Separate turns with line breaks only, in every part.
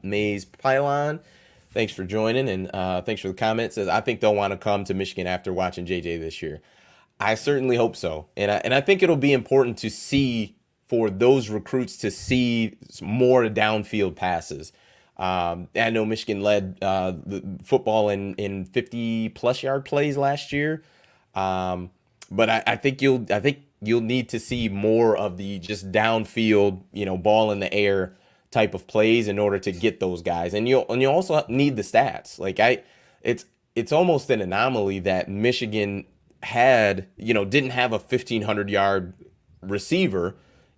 Mays Pylon. Thanks for joining, and thanks for the comments. Says I think they'll want to come to Michigan after watching JJ this year. I certainly hope so, and I think it'll be important to see for those recruits to see more downfield passes. I know Michigan led the football in 50+ yard plays last year, but I think you'll need to see more of the just downfield, ball in the air type of plays in order to get those guys, and you'll also need the stats. It's almost an anomaly that Michigan didn't have a 1,500 yard receiver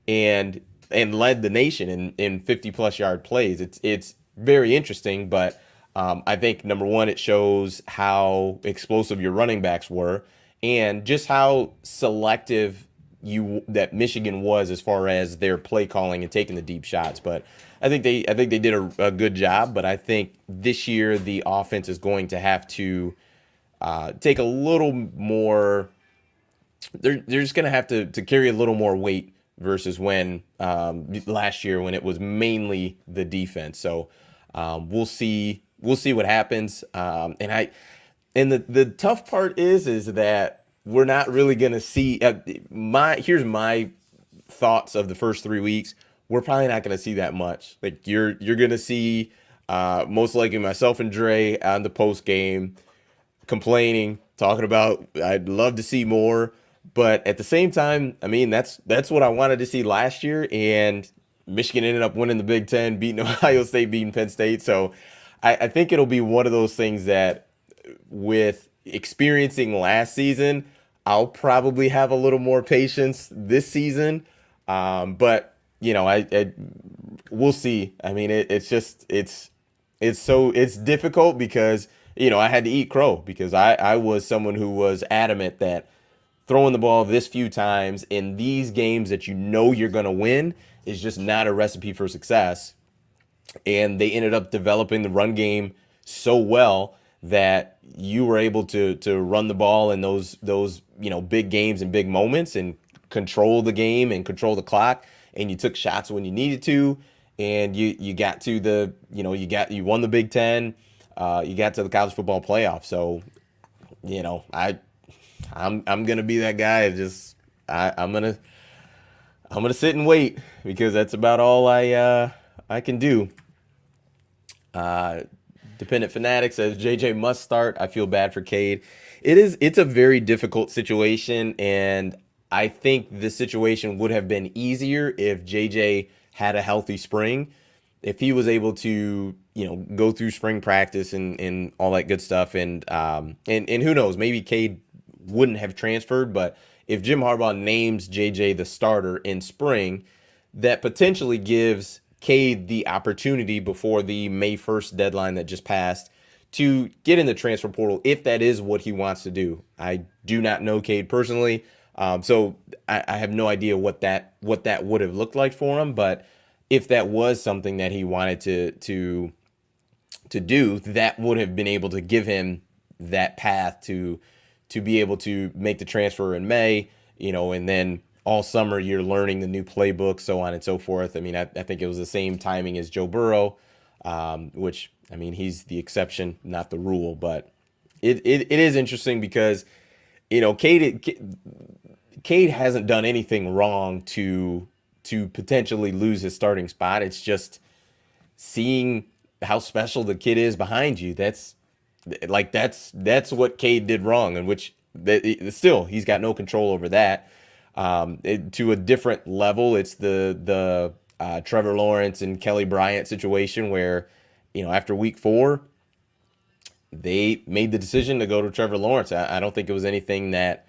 and led the nation in 50+ yard plays. It's very interesting, but I think number one, it shows how explosive your running backs were, and just how selective that Michigan was as far as their play calling and taking the deep shots. But I think they did a good job. But I think this year the offense is going to have to take a little more. They're just going to have to carry a little more weight versus when last year when it was mainly the defense. So we'll see what happens. And the tough part is that we're not really going to see here's my thoughts of the first 3 weeks. We're probably not going to see that much. Like you're going to see most likely myself and Dre on the post game complaining, talking about I'd love to see more, but at the same time, I mean that's what I wanted to see last year, and Michigan ended up winning the Big Ten, beating Ohio State, beating Penn State. So I think it'll be one of those things that with experiencing last season, I'll probably have a little more patience this season. But we'll see. I mean, it's difficult because I had to eat crow because I was someone who was adamant that throwing the ball this few times in these games that you're going to win is just not a recipe for success. And they ended up developing the run game so well that you were able to run the ball in those big games and big moments and control the game and control the clock, and you took shots when you needed to, and you got to you won the Big Ten, you got to the college football playoff. So I'm gonna be that guy. I'm gonna sit and wait because that's about all I can do. Dependent Fanatic says JJ must start. I feel bad for Cade. It's a very difficult situation, and I think the situation would have been easier if JJ had a healthy spring. If he was able to, go through spring practice and all that good stuff, and who knows, maybe Cade wouldn't have transferred, but if Jim Harbaugh names JJ the starter in spring, that potentially gives Cade the opportunity before the May 1st deadline that just passed to get in the transfer portal if that is what he wants to do. I do not know Cade personally, so I have no idea what that would have looked like for him. But if that was something that he wanted to do, that would have been able to give him that path to be able to make the transfer in May, and then all summer you're learning the new playbook, so on and so forth. I mean, I think it was the same timing as Joe Burrow, which, I mean, he's the exception, not the rule. But it is interesting because, Cade hasn't done anything wrong to potentially lose his starting spot. It's just seeing how special the kid is behind you. That's what Cade did wrong, and which still he's got no control over that. To a different level, it's the Trevor Lawrence and Kelly Bryant situation where, after week 4, they made the decision to go to Trevor Lawrence. I don't think it was anything that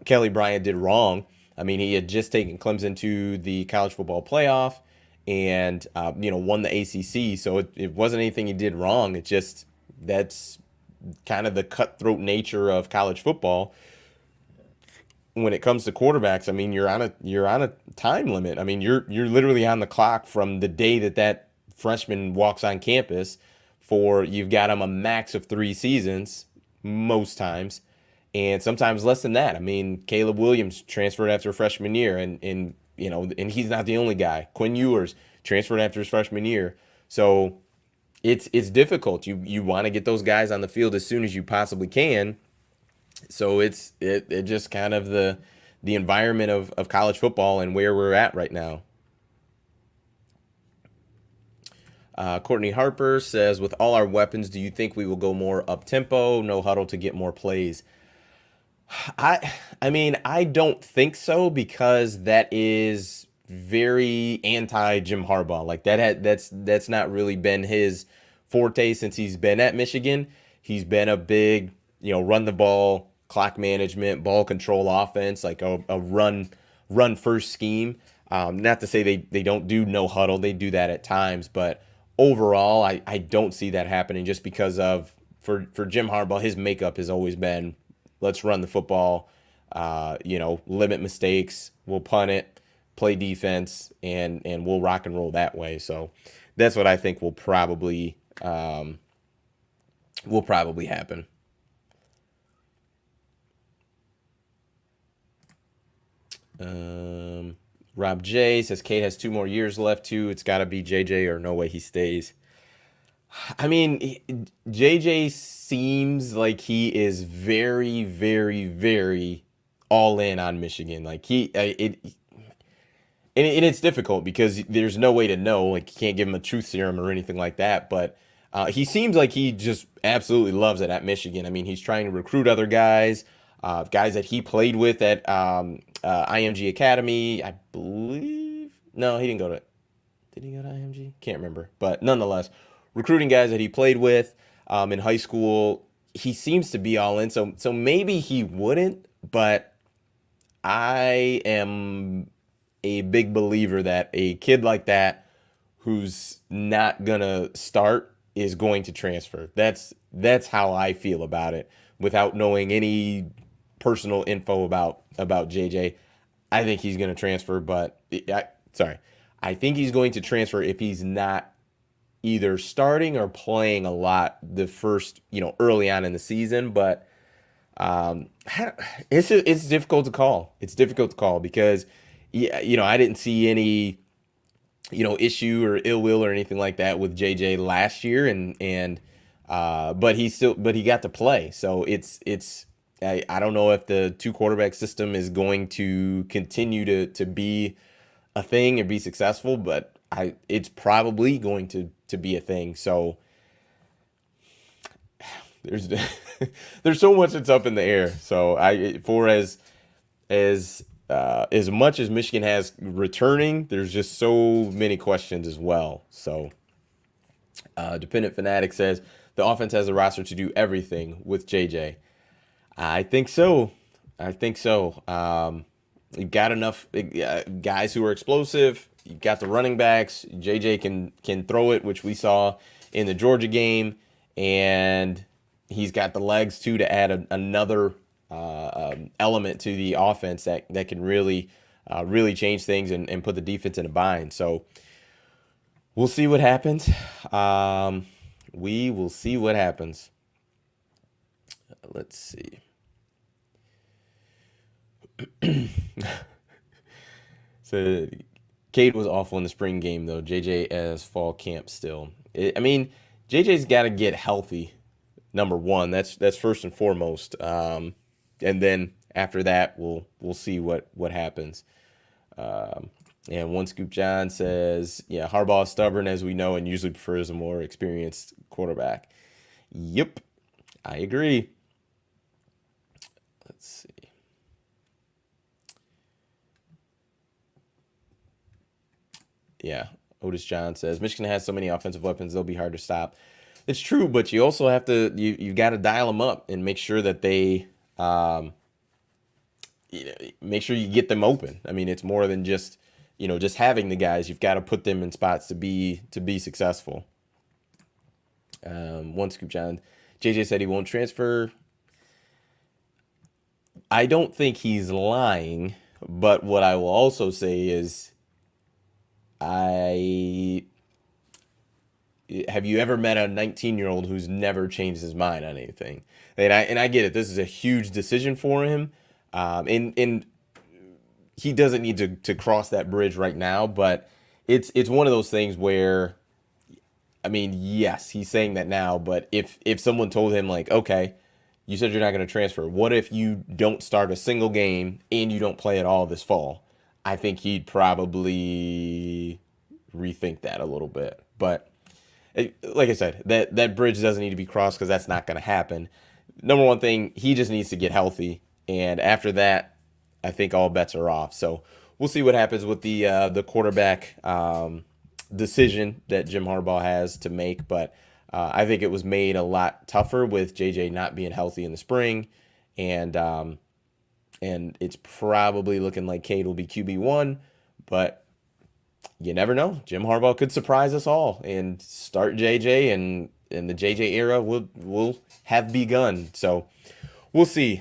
Kelly Bryant did wrong. I mean, he had just taken Clemson to the college football playoff and, won the ACC. So it wasn't anything he did wrong. It just, that's kind of the cutthroat nature of college football. When it comes to quarterbacks, I mean, you're on a time limit. I mean, you're literally on the clock from the day that freshman walks on campus you've got him a max of 3 seasons most times, and sometimes less than that. I mean, Caleb Williams transferred after freshman year, and he's not the only guy. Quinn Ewers transferred after his freshman year. So it's difficult. You want to get those guys on the field as soon as you possibly can. So it just kind of the environment of college football and where we're at right now. Courtney Harper says, with all our weapons, do you think we will go more up tempo, no huddle to get more plays? I mean, I don't think so because that is very anti Jim Harbaugh. Like that's not really been his forte since he's been at Michigan. He's been a big, run the ball, clock management, ball control offense, like a run first scheme. Not to say they don't do no huddle, they do that at times, but overall, I don't see that happening just because of for Jim Harbaugh, his makeup has always been let's run the football, limit mistakes, we'll punt it, play defense, and we'll rock and roll that way. So that's what I think will probably happen. Rob J says Kate has 2 more years left too. It's got to be JJ or no way he stays. I mean, JJ seems like he is very, very, very all in on Michigan. Like and it's difficult because there's no way to know. Like you can't give him a truth serum or anything like that. But he seems like he just absolutely loves it at Michigan. I mean, he's trying to recruit other guys, guys that he played with at IMG Academy, I believe. No, he didn't go to. Did he go to IMG? Can't remember. But nonetheless, recruiting guys that he played with in high school. He seems to be all in. So maybe he wouldn't, but I am a big believer that a kid like that who's not gonna start is going to transfer. That's how I feel about it without knowing any personal info about JJ. I think he's going to transfer, but I think he's going to transfer if he's not either starting or playing a lot the first, early on in the season. But it's difficult to call. It's difficult to call because, I didn't see any, issue or ill will or anything like that with JJ last year, but he got to play. So I don't know if the two quarterback system is going to continue to be a thing or be successful, but it's probably going to be a thing. So there's there's so much that's up in the air. So as much as Michigan has returning, there's just so many questions as well. So Dependent Fanatic says the offense has a roster to do everything with JJ. I think so. You got enough guys who are explosive. You got the running backs. JJ can throw it, which we saw in the Georgia game, and he's got the legs too to add another element to the offense that can really change things and put the defense in a bind. So we'll see what happens. We will see what happens. Let's see. So Cade was awful in the spring game though. JJ as fall camp still. JJ's got to get healthy. Number one, that's first and foremost. And then after that, we'll see what happens. And One Scoop John says, yeah, Harbaugh is stubborn as we know and usually prefers a more experienced quarterback. Yep, I agree. Let's see. Yeah, Otis John says Michigan has so many offensive weapons they'll be hard to stop. It's true, but you also have to you got to dial them up and make sure that they make sure you get them open. I mean, it's more than just just having the guys. You've got to put them in spots to be successful. One Scoop John, JJ said he won't transfer. I don't think he's lying, but what I will also say is have you ever met a 19-year-old who's never changed his mind on anything? And I get it. This is a huge decision for him, and he doesn't need to cross that bridge right now. But it's one of those things where I mean, yes, he's saying that now, but if someone told him like, okay, you said you're not going to transfer. What if you don't start a single game and you don't play at all this fall? I think he'd probably rethink that a little bit. But like I said, that bridge doesn't need to be crossed because that's not going to happen. Number one thing, he just needs to get healthy, and after that, I think all bets are off. So we'll see what happens with the quarterback decision that Jim Harbaugh has to make. But I think it was made a lot tougher with JJ not being healthy in the spring, and it's probably looking like Cade will be QB1, but you never know. Jim Harbaugh could surprise us all and start JJ, and the JJ era will have begun. So we'll see.